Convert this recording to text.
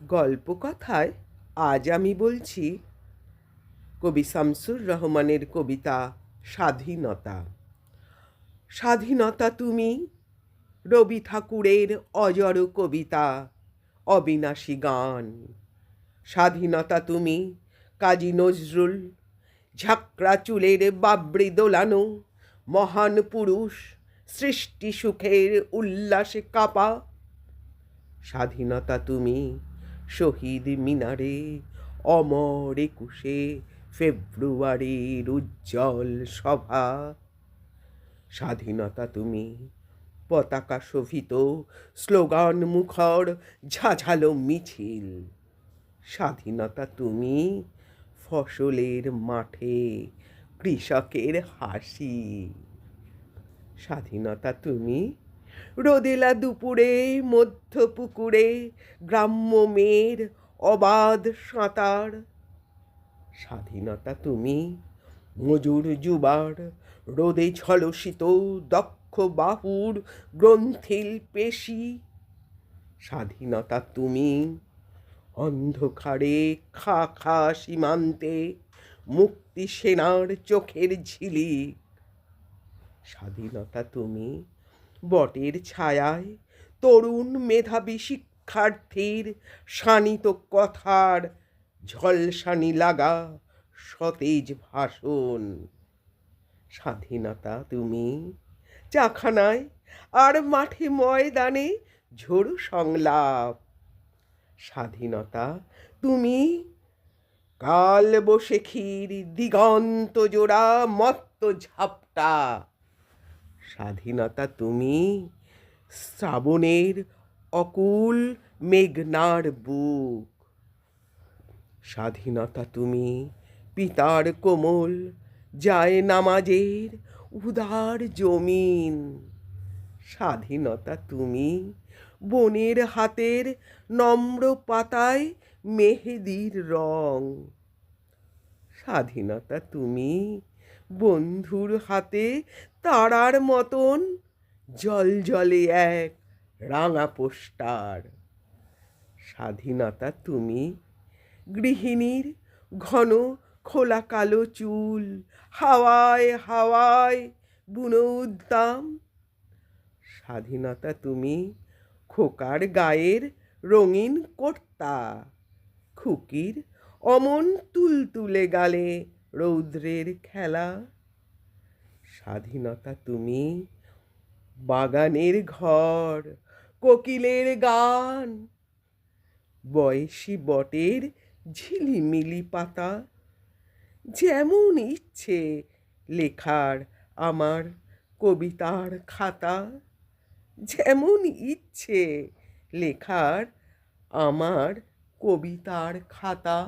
গল্পকথায় আজ আমি বলছি কবি শামসুর রহমানের কবিতা স্বাধীনতা। স্বাধীনতা তুমি রবি ঠাকুরের অজর কবিতা, অবিনাশী গান। স্বাধীনতা তুমি কাজী নজরুল ঝাঁকড়া চুলের বাবরি দোলানো মহান পুরুষ, সৃষ্টি সুখের উল্লাসে কাপা। স্বাধীনতা তুমি শহীদ মিনারে অমর ২১শে ফেব্রুয়ারির উজ্জ্বল সভা। স্বাধীনতা তুমি পতাকা শোভিত স্লোগান মুখর ঝাঝালো মিছিল। স্বাধীনতা তুমি ফসলের মাঠে কৃষকের হাসি। স্বাধীনতা তুমি রোদেলা দুপুরে মধ্য পুকুরে গ্রাম্য মেয়ের অবাধ সাঁতার। স্বাধীনতা তুমি মজুর যুবার রোদে ঝলসিত দক্ষ বাহুর গ্রন্থিল পেশি। স্বাধীনতা তুমি অন্ধকারে খা খা সীমান্তে মুক্তি সেনার চোখের ঝিলিক। স্বাধীনতা তুমি বটের ছায়ায় তরুণ মেধাবী শিক্ষার্থীর শানিত কথার ঝলসানি লাগা সতেজ ভাষণ। স্বাধীনতা তুমি চাখানায় আর মাঠে ময়দানে ঝোড়ো সংলাপ। স্বাধীনতা তুমি কাল বৈশাখীর দিগন্ত জোড়া মত্ত ঝাপটা। স্বাধীনতা তুমি শ্রাবণের অকুল মেঘনার বুক। স্বাধীনতা তুমি পিতার কোমল যায় নামাজের উদার জমিন। স্বাধীনতা তুমি বনের হাতের নম্র পাতায় মেহেদির রং। স্বাধীনতা তুমি বন্ধুর হাতে তারার মতন জলজলে এক রাঙা পোস্টার। স্বাধীনতা তুমি গৃহিণীর ঘন খোলা কালো চুল হাওয়ায় হাওয়ায় বুনো উদ্দাম। স্বাধীনতা তুমি খোকার গায়ের রঙিন কর্তা, খুকির অমন তুলতুলে গালে রৌদ্রের খেলা। স্বাধীনতা তুমি বাগানের ঘর, কোকিলের গান, বয়সী বটের ঝিলিমিলি পাতা। যেমন ইচ্ছে লেখার আমার কবিতার খাতা, যেমন ইচ্ছে লেখার আমার কবিতার খাতা।